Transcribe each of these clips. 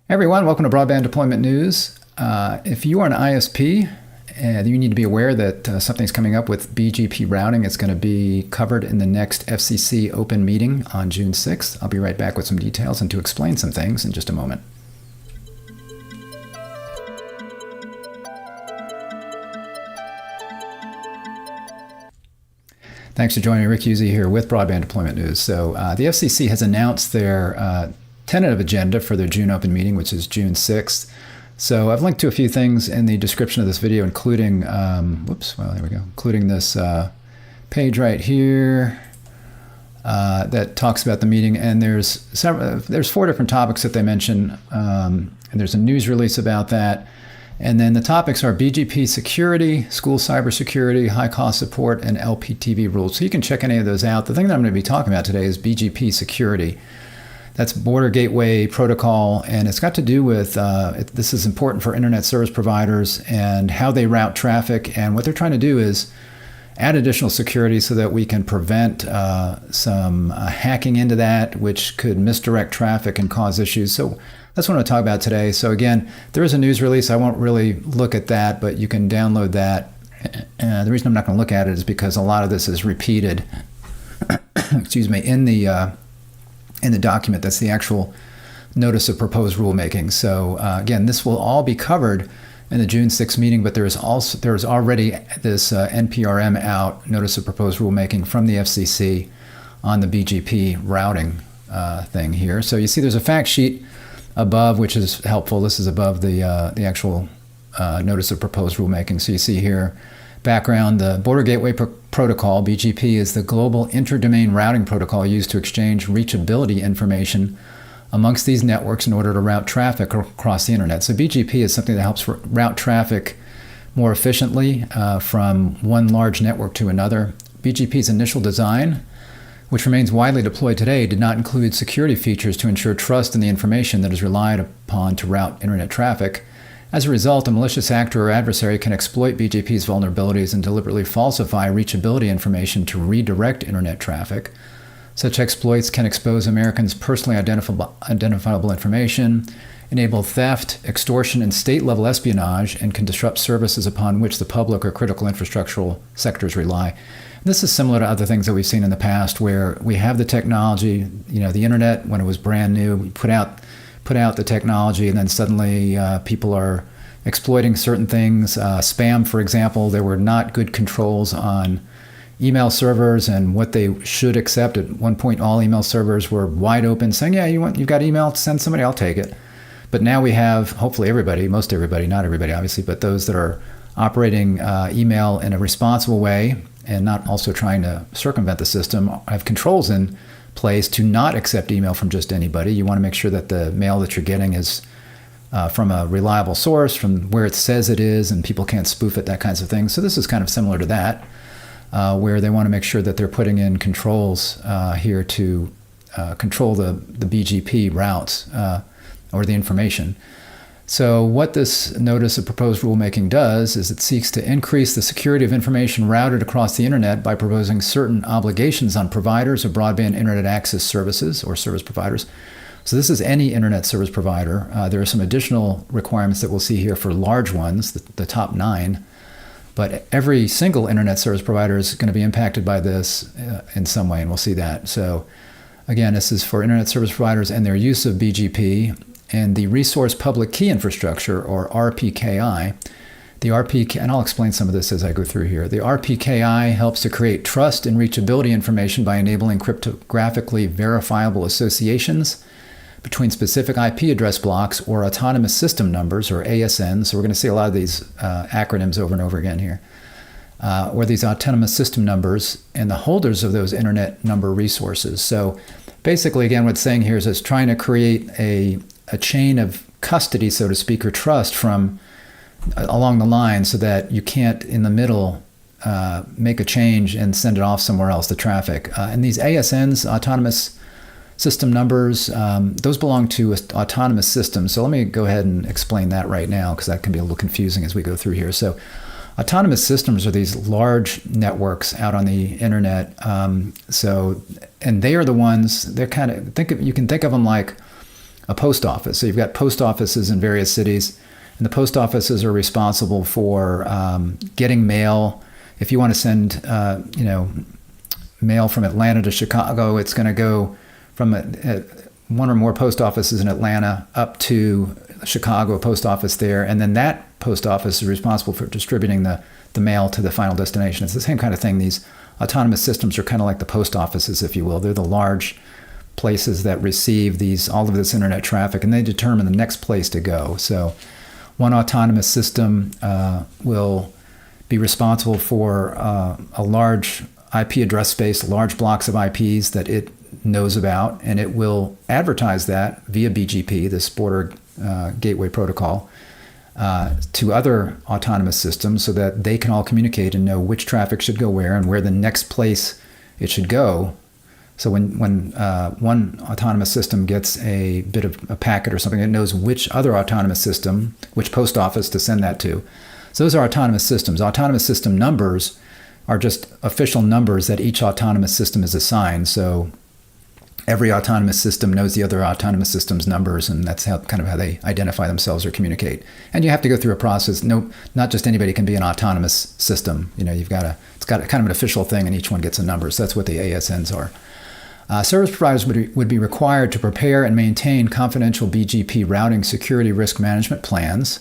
Hey everyone, welcome to Broadband Deployment News. If you are an ISP, you need to be aware that something's coming up with BGP routing. It's going to be covered in the next FCC open meeting on June 6th. I'll be right back with some details and to explain some things in just a moment. Thanks for joining me. Rick Husey here with Broadband Deployment News. So the FCC has announced their tentative agenda for their June open meeting, which is June 6th. So I've linked to a few things in the description of this video, including, including this page right here that talks about the meeting. And there's 4 different topics that they mention, and there's a news release about that. And then the topics are BGP security, school cybersecurity, high cost support, and LPTV rules. So you can check any of those out. The thing that I'm going to be talking about today is BGP security. That's Border Gateway Protocol, and it's got to do with, this is important for internet service providers and how they route traffic. And what they're trying to do is add additional security so that we can prevent some hacking into that, which could misdirect traffic and cause issues. So that's what I'm going to talk about today. So again, there is a news release. I won't really look at that, but you can download that. The reason I'm not going to look at it is because a lot of this is repeated excuse me, in the document. That's the actual Notice of Proposed Rulemaking. So again, this will all be covered in the June 6th meeting, but there's already this NPRM out, Notice of Proposed Rulemaking from the FCC on the BGP routing thing here. So you see there's a fact sheet above, which is helpful. This is above the actual Notice of Proposed Rulemaking. So you see here, background, the Border Gateway Protocol, BGP, is the global interdomain routing protocol used to exchange reachability information amongst these networks in order to route traffic across the internet. So BGP is something that helps route traffic more efficiently from one large network to another. BGP's initial design, which remains widely deployed today, did not include security features to ensure trust in the information that is relied upon to route internet traffic. As a result, a malicious actor or adversary can exploit BGP's vulnerabilities and deliberately falsify reachability information to redirect internet traffic. Such exploits can expose Americans' personally identifiable information, enable theft, extortion, and state-level espionage, and can disrupt services upon which the public or critical infrastructural sectors rely. This is similar to other things that we've seen in the past where we have the technology, the internet, when it was brand new, we put out the technology, and then suddenly people are exploiting certain things. Spam, for example, there were not good controls on email servers and what they should accept. At one point, all email servers were wide open, saying, yeah, you've got email, send somebody, I'll take it. But now we have, hopefully everybody, most everybody, not everybody obviously, but those that are operating email in a responsible way and not also trying to circumvent the system, have controls in place to not accept email from just anybody. You want to make sure that the mail that you're getting is from a reliable source, from where it says it is, and people can't spoof it, that kinds of things. So this is kind of similar to that, where they want to make sure that they're putting in controls here to control the BGP routes or the information. So what this Notice of Proposed Rulemaking does is it seeks to increase the security of information routed across the internet by proposing certain obligations on providers of broadband internet access services or service providers. So this is any internet service provider. There are some additional requirements that we'll see here for large ones, the top 9. But every single internet service provider is going to be impacted by this in some way, and we'll see that. So again, this is for internet service providers and their use of BGP. And the Resource Public Key Infrastructure, or RPKI, and I'll explain some of this as I go through here. The RPKI helps to create trust and reachability information by enabling cryptographically verifiable associations between specific IP address blocks or autonomous system numbers, or ASNs. So we're going to see a lot of these acronyms over and over again here. Or these autonomous system numbers and the holders of those internet number resources. So basically, again, what it's saying here is it's trying to create a chain of custody, so to speak, or trust from along the line so that you can't in the middle make a change and send it off somewhere else, the traffic. And these ASNs, autonomous system numbers, those belong to autonomous systems. So let me go ahead and explain that right now, because that can be a little confusing as we go through here. So autonomous systems are these large networks out on the internet. And they are the ones, they're kind of, you can think of them like a post office. So you've got post offices in various cities, and the post offices are responsible for getting mail. If you want to send, mail from Atlanta to Chicago, it's going to go from one or more post offices in Atlanta up to Chicago, a post office there, and then that post office is responsible for distributing the mail to the final destination. It's the same kind of thing. These autonomous systems are kind of like the post offices, if you will. They're the large places that receive all of this internet traffic, and they determine the next place to go. So one autonomous system will be responsible for a large IP address space, large blocks of IPs that it knows about, and it will advertise that via BGP, this Border Gateway Protocol, to other autonomous systems so that they can all communicate and know which traffic should go where and where the next place it should go. So when one autonomous system gets a bit of a packet or something, it knows which other autonomous system, which post office to send that to. So those are autonomous systems. Autonomous system numbers are just official numbers that each autonomous system is assigned. So every autonomous system knows the other autonomous system's numbers, and that's how they identify themselves or communicate. And you have to go through a process. No, not just anybody can be an autonomous system. It's got kind of an official thing, and each one gets a number. So that's what the ASNs are. Service providers would be required to prepare and maintain confidential BGP routing security risk management plans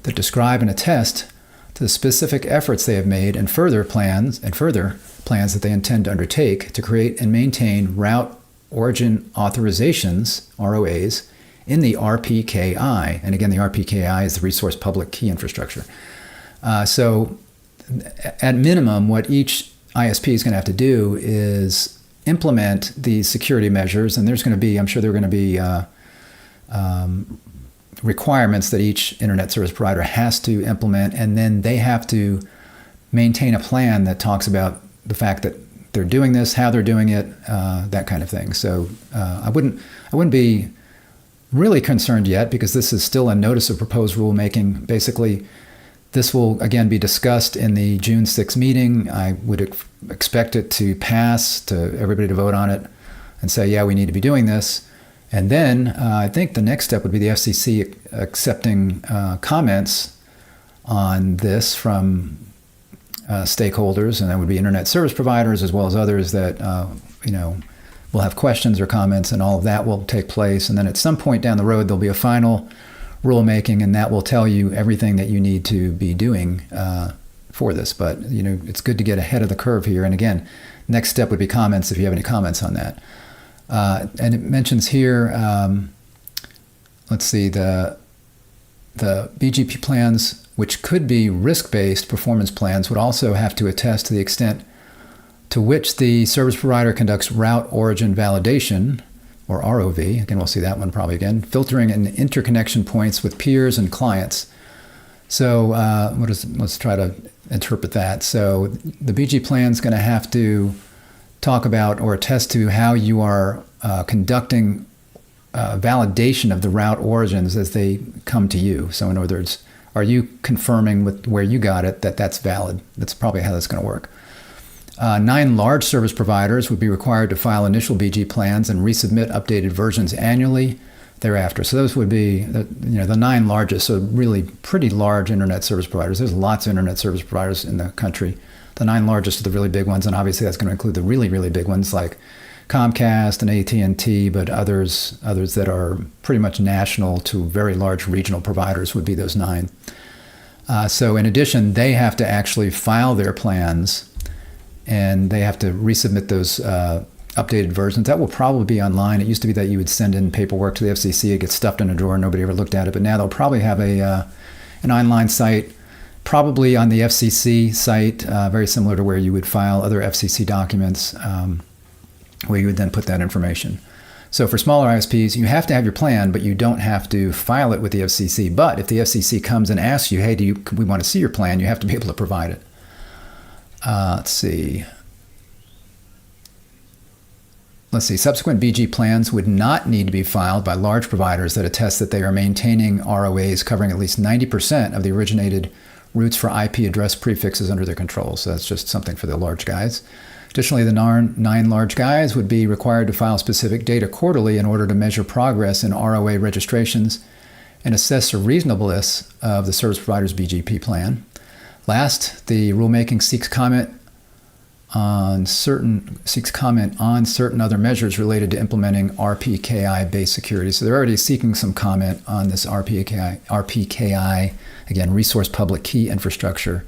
that describe and attest to the specific efforts they have made and further plans that they intend to undertake to create and maintain Route Origin Authorizations, ROAs, in the RPKI. And again, the RPKI is the Resource Public Key Infrastructure. So at minimum, what each ISP is going to have to do is implement these security measures, and I'm sure there are going to be requirements that each internet service provider has to implement, and then they have to maintain a plan that talks about the fact that they're doing this, how they're doing it, that kind of thing. So I wouldn't be really concerned yet, because this is still a notice of proposed rulemaking. Basically, this will again be discussed in the June 6th meeting. I would expect it to pass, to everybody to vote on it and say, yeah, we need to be doing this. And then I think the next step would be the FCC accepting comments on this from stakeholders, and that would be internet service providers as well as others that will have questions or comments, and all of that will take place. And then at some point down the road, there'll be a final rulemaking, and that will tell you everything that you need to be doing for this. But it's good to get ahead of the curve here. And again, next step would be comments if you have any comments on that. And it mentions here, let's see, the BGP plans, which could be risk-based performance plans, would also have to attest to the extent to which the service provider conducts route origin validation, or ROV, again, we'll see that one probably again, filtering and interconnection points with peers and clients. So let's try to interpret that. So the BG plan is going to have to talk about or attest to how you are conducting validation of the route origins as they come to you. So in other words, are you confirming with where you got it that that's valid? That's probably how that's going to work. 9 large service providers would be required to file initial BG plans and resubmit updated versions annually thereafter. So those would be the 9 largest, so really pretty large internet service providers. There's lots of internet service providers in the country. The 9 largest are the really big ones, and obviously that's going to include the really, really big ones like Comcast and AT&T, but others that are pretty much national to very large regional providers would be those 9. So in addition, they have to actually file their plans, and they have to resubmit those updated versions. That will probably be online. It used to be that you would send in paperwork to the FCC, it gets stuffed in a drawer, nobody ever looked at it, but now they'll probably have an online site, probably on the FCC site, very similar to where you would file other FCC documents, where you would then put that information. So for smaller ISPs, you have to have your plan, but you don't have to file it with the FCC. But if the FCC comes and asks you, hey, we want to see your plan, you have to be able to provide it. Let's see. Subsequent BG plans would not need to be filed by large providers that attest that they are maintaining ROAs covering at least 90% of the originated routes for IP address prefixes under their control. So that's just something for the large guys. Additionally, the nine large guys would be required to file specific data quarterly in order to measure progress in ROA registrations and assess the reasonableness of the service provider's BGP plan. Last, the rulemaking seeks comment on certain other measures related to implementing RPKI-based security. So they're already seeking some comment on this RPKI, again, resource public key infrastructure.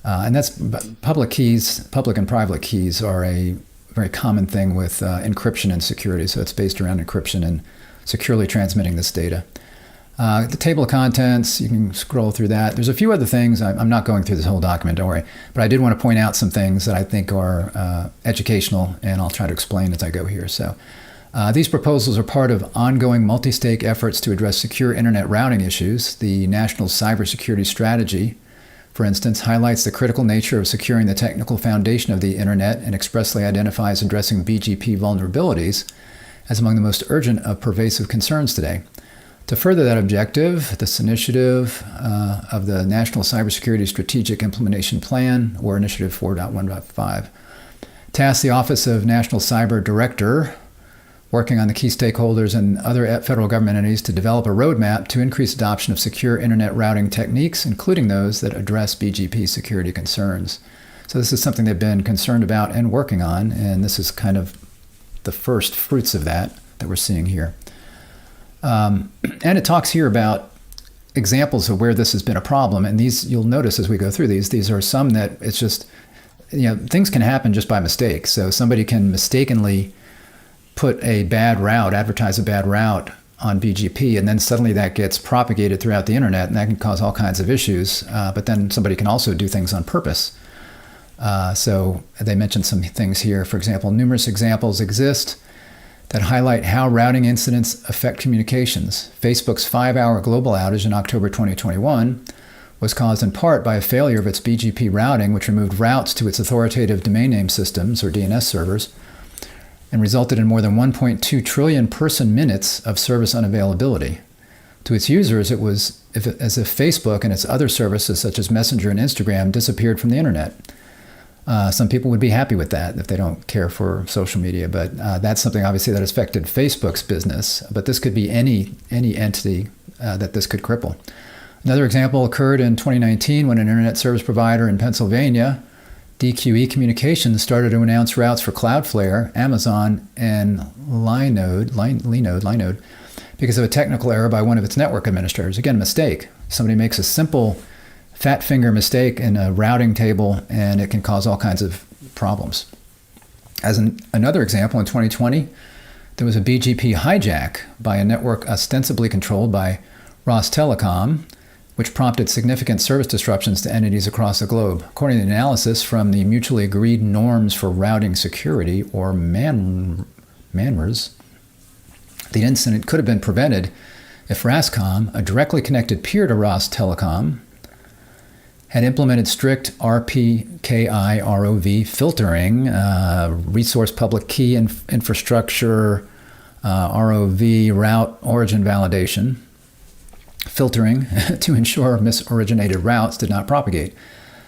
And that's public keys, public and private keys are a very common thing with encryption and security. So it's based around encryption and securely transmitting this data. The table of contents, you can scroll through that. There's a few other things. I'm not going through this whole document, don't worry. But I did want to point out some things that I think are educational, and I'll try to explain as I go here. So these proposals are part of ongoing multi-stake efforts to address secure internet routing issues. The National Cybersecurity Strategy, for instance, highlights the critical nature of securing the technical foundation of the internet and expressly identifies addressing BGP vulnerabilities as among the most urgent of pervasive concerns today. To further that objective, this initiative of the National Cybersecurity Strategic Implementation Plan, or Initiative 4.1.5, tasks the Office of National Cyber Director, working on the key stakeholders and other federal government entities to develop a roadmap to increase adoption of secure internet routing techniques, including those that address BGP security concerns. So this is something they've been concerned about and working on, and this is kind of the first fruits of that we're seeing here. And it talks here about examples of where this has been a problem. And these, you'll notice as we go through these are some that it's just, things can happen just by mistake. So somebody can mistakenly put a bad route, advertise a bad route on BGP, and then suddenly that gets propagated throughout the internet, and that can cause all kinds of issues. But then somebody can also do things on purpose. So they mentioned some things here. For example, numerous examples exist that highlight how routing incidents affect communications. Facebook's 5-hour global outage in October 2021 was caused in part by a failure of its BGP routing, which removed routes to its authoritative domain name systems, or DNS servers, and resulted in more than 1.2 trillion person minutes of service unavailability. To its users, it was as if Facebook and its other services, such as Messenger and Instagram, disappeared from the internet. Some people would be happy with that if they don't care for social media, but that's something obviously that affected Facebook's business. But this could be any entity that this could cripple. Another example occurred in 2019 when an internet service provider in Pennsylvania, DQE Communications, started to announce routes for Cloudflare, Amazon, and Linode because of a technical error by one of its network administrators. Again, a mistake. Somebody makes a simple fat finger mistake in a routing table, and it can cause all kinds of problems. As another example, in 2020, there was a BGP hijack by a network ostensibly controlled by Rostelecom, which prompted significant service disruptions to entities across the globe. According to the analysis from the Mutually Agreed Norms for Routing Security, or MANRS, the incident could have been prevented if RASCOM, a directly connected peer to Rostelecom, had implemented strict RPKI ROV filtering, resource public key infrastructure, ROV route origin validation, filtering to ensure misoriginated routes did not propagate.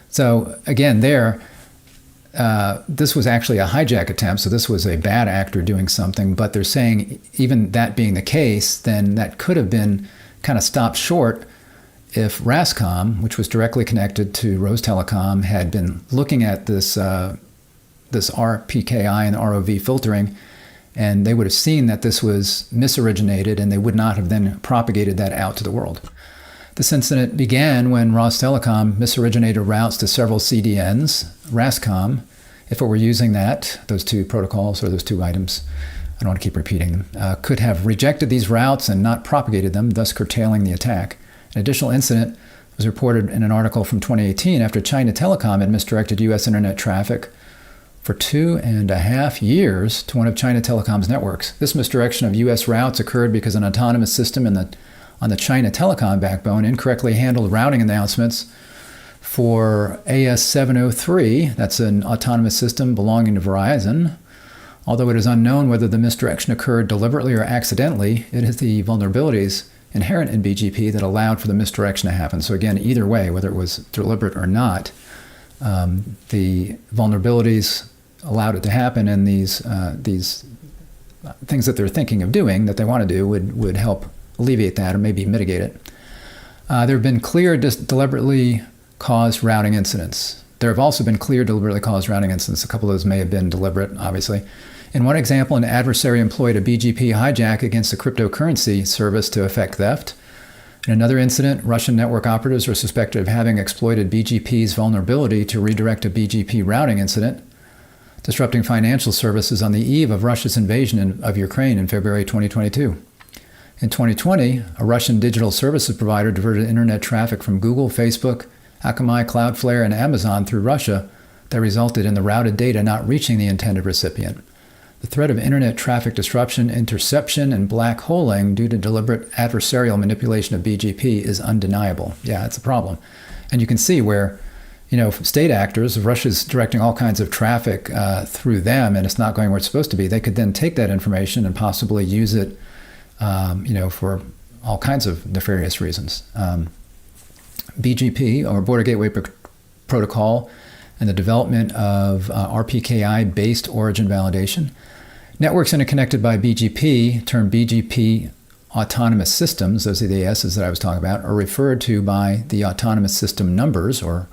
So again, this was actually a hijack attempt, so this was a bad actor doing something, but they're saying even that being the case, then that could have been kind of stopped short if RASCOM, which was directly connected to Rostelecom, had been looking at this RPKI and ROV filtering, and they would have seen that this was misoriginated, and they would not have then propagated that out to the world. This incident began when Rostelecom misoriginated routes to several CDNs. RASCOM, if it were using those two protocols or those two items, I don't want to keep repeating them, could have rejected these routes and not propagated them, thus curtailing the attack. An additional incident was reported in an article from 2018 after China Telecom had misdirected U.S. internet traffic for 2.5 years to one of China Telecom's networks. This misdirection of U.S. routes occurred because an autonomous system on the China Telecom backbone incorrectly handled routing announcements for AS703, that's an autonomous system belonging to Verizon. Although it is unknown whether the misdirection occurred deliberately or accidentally, it is the vulnerabilities inherent in BGP that allowed for the misdirection to happen. So again, either way, whether it was deliberate or not, the vulnerabilities allowed it to happen, and these things that they're thinking of doing that they want to do would help alleviate that or maybe mitigate it. There have been clear deliberately caused routing incidents. There have also been clear deliberately caused routing incidents. A couple of those may have been deliberate, obviously. In one example, an adversary employed a BGP hijack against a cryptocurrency service to effect theft. In another incident, Russian network operatives are suspected of having exploited BGP's vulnerability to redirect a BGP routing incident, disrupting financial services on the eve of Russia's invasion of Ukraine in February 2022. In 2020, a Russian digital services provider diverted internet traffic from Google, Facebook, Akamai, Cloudflare, and Amazon through Russia that resulted in the routed data not reaching the intended recipient. The threat of internet traffic disruption, interception, and black holing due to deliberate adversarial manipulation of BGP is undeniable. Yeah, it's a problem. And you can see where, state actors, if Russia's directing all kinds of traffic through them and it's not going where it's supposed to be, they could then take that information and possibly use it, for all kinds of nefarious reasons. BGP, or Border Gateway Protocol, and the development of RPKI-based origin validation. Networks interconnected by BGP, termed BGP autonomous systems, those are the ASs that I was talking about, are referred to by the autonomous system numbers, or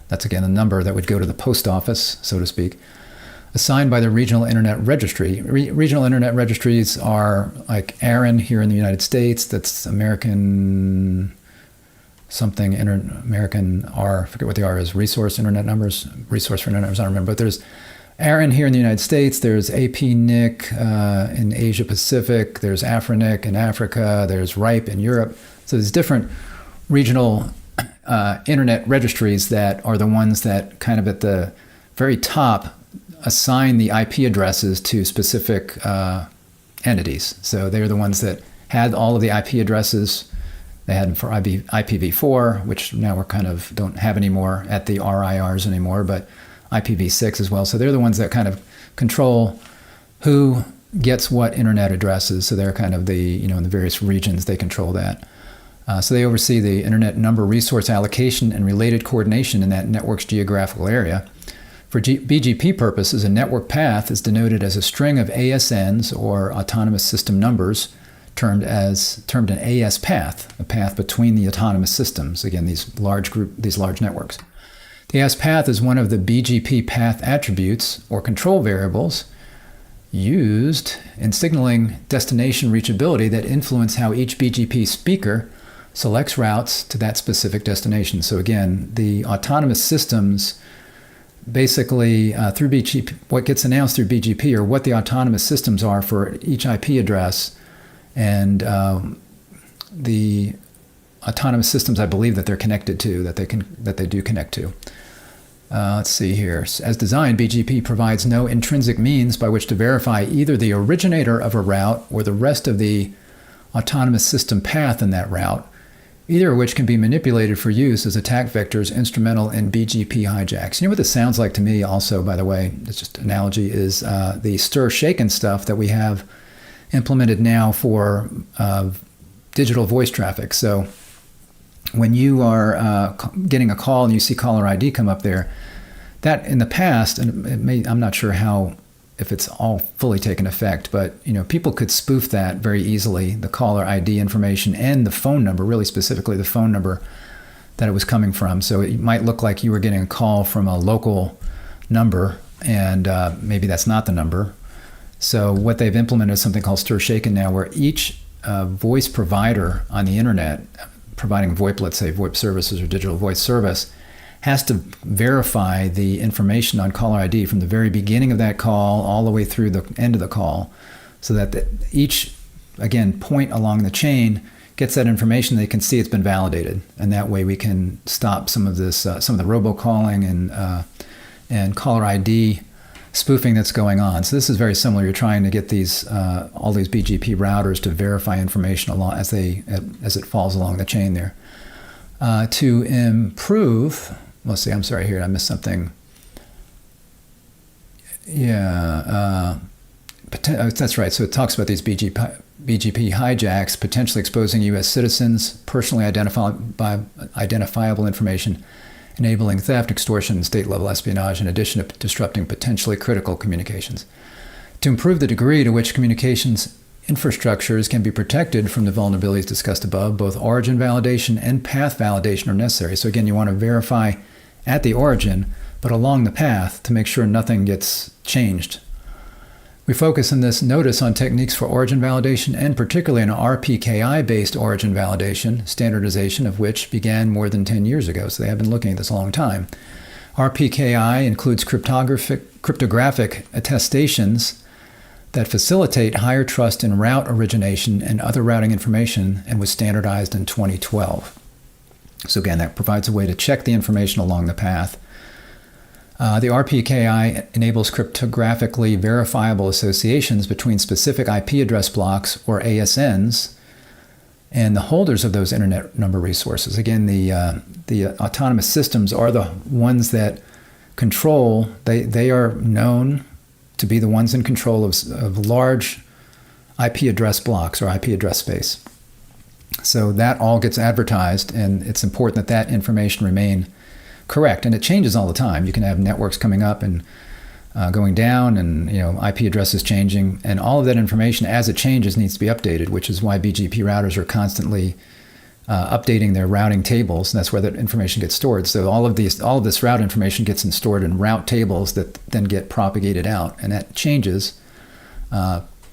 that's again a number that would go to the post office, so to speak, assigned by the Regional Internet Registry. Regional Internet Registries are like ARIN here in the United States, that's American American R, I forget what the R is, Resource for Internet Numbers, I don't remember, but there's ARIN here in the United States, there's APNIC in Asia Pacific, there's AFRINIC in Africa, there's RIPE in Europe. So there's different regional internet registries that are the ones that kind of at the very top assign the IP addresses to specific entities. So they're the ones that had all of the IP addresses. They had for IPv4, which now we're kind of don't have anymore at the RIRs anymore, but IPv6 as well. So they're the ones that kind of control who gets what internet addresses. So they're kind of the, in the various regions, they control that. So they oversee the internet number resource allocation and related coordination in that network's geographical area. For BGP purposes, a network path is denoted as a string of ASNs, or autonomous system numbers, termed an AS path, a path between the autonomous systems. Again, these large networks. The AS path is one of the BGP path attributes or control variables used in signaling destination reachability that influence how each BGP speaker selects routes to that specific destination. So again, the autonomous systems basically through BGP, what gets announced through BGP are what the autonomous systems are for each IP address. And the autonomous systems, I believe that they're connected to, that they do connect to. Let's see here. As designed, BGP provides no intrinsic means by which to verify either the originator of a route or the rest of the autonomous system path in that route, either of which can be manipulated for use as attack vectors instrumental in BGP hijacks. You know what this sounds like to me also, by the way, it's just an analogy, is the stir-shaken stuff that we have implemented now for digital voice traffic. So when you are getting a call and you see caller ID come up there, that in the past, and I'm not sure if it's all fully taken effect, but people could spoof that very easily, the caller ID information and the phone number, really specifically the phone number that it was coming from. So it might look like you were getting a call from a local number, and maybe that's not the number. So what they've implemented is something called Stir Shaken now, where each voice provider on the internet, providing VoIP, let's say VoIP services or digital voice service, has to verify the information on caller ID from the very beginning of that call all the way through the end of the call, so that each, again, point along the chain gets that information. They can see it's been validated, and that way we can stop some of this, some of the robocalling and caller ID spoofing that's going on. So this is very similar. You're trying to get these all these BGP routers to verify information along as it falls along the chain there. To improve, let's see, I'm sorry here, I missed something. Yeah, that's right. So it talks about these BGP hijacks potentially exposing U.S. citizens, personally identifiable information, enabling theft, extortion, and state-level espionage, in addition to disrupting potentially critical communications. To improve the degree to which communications infrastructures can be protected from the vulnerabilities discussed above, both origin validation and path validation are necessary. So again, you want to verify at the origin, but along the path to make sure nothing gets changed. We focus in this notice on techniques for origin validation and particularly an RPKI-based origin validation, standardization of which began more than 10 years ago. So they have been looking at this a long time. RPKI includes cryptographic attestations that facilitate higher trust in route origination and other routing information, and was standardized in 2012. So again, that provides a way to check the information along the path. The RPKI enables cryptographically verifiable associations between specific IP address blocks, or ASNs, and the holders of those internet number resources. Again, the autonomous systems are the ones that control, they are known to be the ones in control of large IP address blocks or IP address space. So that all gets advertised, and it's important that that information remain correct. And it changes all the time. You can have networks coming up and going down, and IP addresses changing, and all of that information as it changes needs to be updated, which is why BGP routers are constantly updating their routing tables, and that's where that information gets stored. So all of this route information gets stored in route tables that then get propagated out, and that changes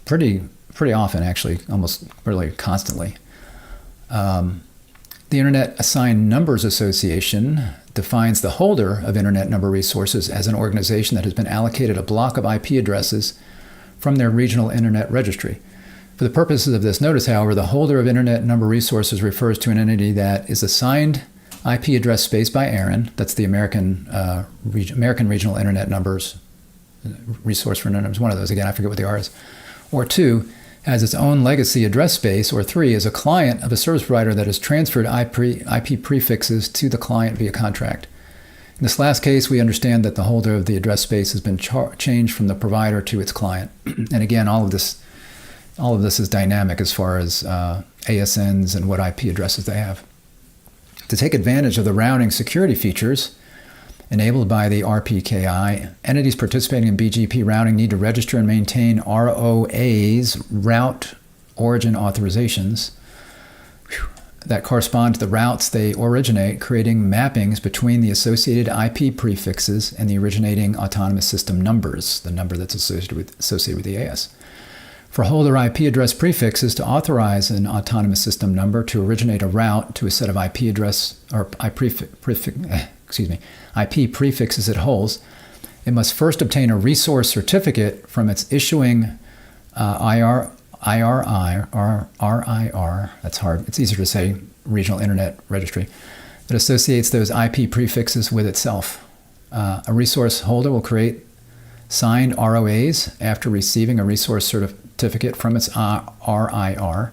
pretty often, actually, almost really constantly. The Internet Assigned Numbers Association defines the holder of Internet number resources as an organization that has been allocated a block of IP addresses from their regional Internet registry. For the purposes of this notice, however, the holder of Internet number resources refers to an entity that is assigned IP address space by ARIN, that's the American Regional Internet Numbers resource for Internet numbers, one of those, again, I forget what the R is, or 2, has its own legacy address space, or 3, is a client of a service provider that has transferred IP prefixes to the client via contract. In this last case, we understand that the holder of the address space has been changed from the provider to its client. And again, all of this is dynamic as far as ASNs and what IP addresses they have. To take advantage of the routing security features enabled by the RPKI, entities participating in BGP routing need to register and maintain ROAs, Route Origin Authorizations, that correspond to the routes they originate, creating mappings between the associated IP prefixes and the originating autonomous system numbers, the number that's associated with the AS. For holder IP address prefixes to authorize an autonomous system number to originate a route to a set of IP address or IP prefixes it holds, it must first obtain a resource certificate from its issuing RIR, that's hard, it's easier to say, Regional Internet Registry, that associates those IP prefixes with itself. A resource holder will create signed ROAs after receiving a resource certificate from its RIR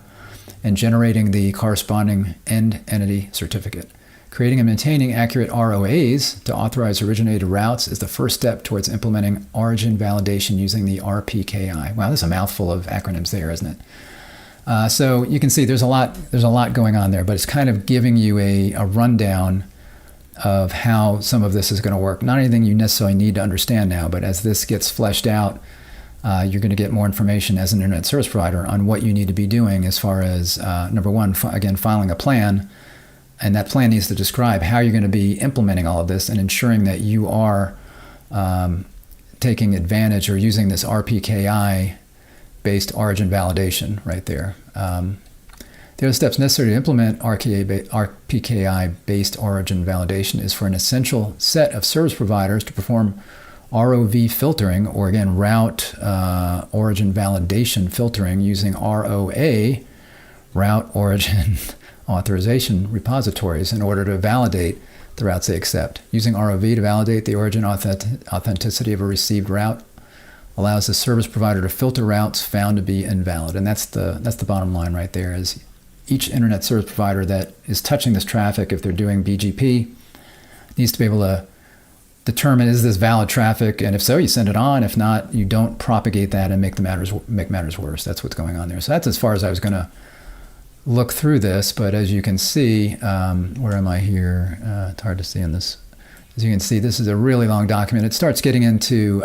and generating the corresponding end entity certificate. Creating and maintaining accurate ROAs to authorize originated routes is the first step towards implementing origin validation using the RPKI. Wow, there's a mouthful of acronyms there, isn't it? So you can see there's a lot going on there, but it's kind of giving you a rundown of how some of this is going to work. Not anything you necessarily need to understand now, but as this gets fleshed out, you're going to get more information as an internet service provider on what you need to be doing as far as, number one, again, filing a plan. And that plan needs to describe how you're going to be implementing all of this and ensuring that you are taking advantage or using this RPKI-based origin validation right there. The other steps necessary to implement RPKI-based origin validation is for an essential set of service providers to perform ROV filtering, or again, route origin validation filtering using ROA, Route Origin Authorization repositories, in order to validate the routes they accept. Using ROV to validate the origin authenticity of a received route allows the service provider to filter routes found to be invalid. And that's the bottom line right there, is each internet service provider that is touching this traffic, if they're doing BGP, needs to be able to determine, is this valid traffic? And if so, you send it on. If not, you don't propagate that and make matters worse. That's what's going on there. So that's as far as I was going to look through this. But as you can see, where am I here? It's hard to see in this. As you can see, this is a really long document. It starts getting into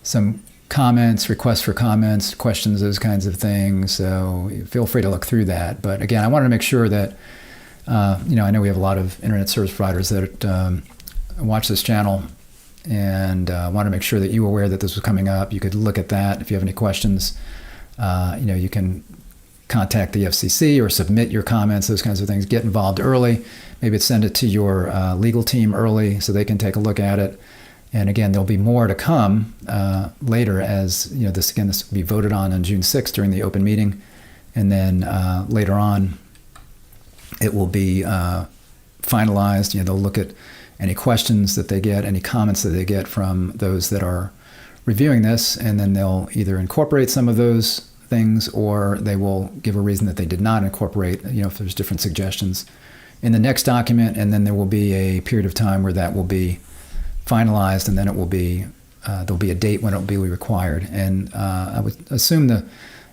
some comments, requests for comments, questions, those kinds of things. So feel free to look through that. But again, I wanted to make sure that, I know we have a lot of internet service providers that watch this channel, and want to make sure that you were aware that this was coming up. You could look at that. If you have any questions, you can contact the FCC or submit your comments, those kinds of things. Get involved early. Maybe send it to your legal team early so they can take a look at it. And again, there'll be more to come later as, this will be voted on June 6th during the open meeting. And then later on, it will be finalized. They'll look at any questions that they get, any comments that they get from those that are reviewing this, and then they'll either incorporate some of those things or they will give a reason that they did not incorporate, if there's different suggestions in the next document. And then there will be a period of time where that will be finalized, and then it will be there'll be a date when it will be required. And I would assume that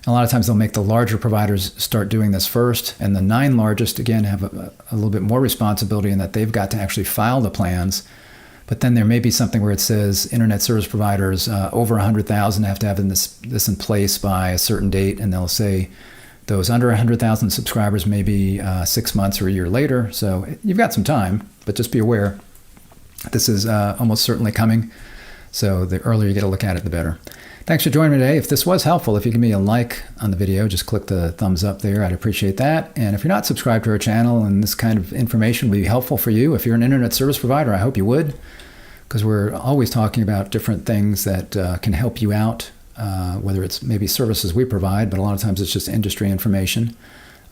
a lot of times they'll make the larger providers start doing this first, and the 9 largest again have a little bit more responsibility in that they've got to actually file the plans. But then there may be something where it says internet service providers over 100,000 have to have this in place by a certain date, and they'll say those under 100,000 subscribers may be 6 months or a year later. So you've got some time, but just be aware this is almost certainly coming. So the earlier you get a look at it, the better. Thanks for joining me today. If this was helpful, if you give me a like on the video, just click the thumbs up there. I'd appreciate that. And if you're not subscribed to our channel and this kind of information would be helpful for you, if you're an internet service provider, I hope you would, because we're always talking about different things that can help you out, whether it's maybe services we provide, but a lot of times it's just industry information.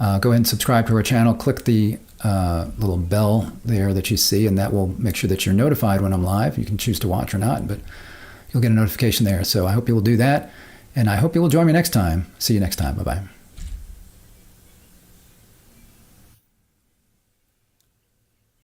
Go ahead and subscribe to our channel. Click the little bell there that you see, and that will make sure that you're notified when I'm live. You can choose to watch or not, but you'll get a notification there. So I hope you will do that, and I hope you will join me next time. See you next time. Bye-bye.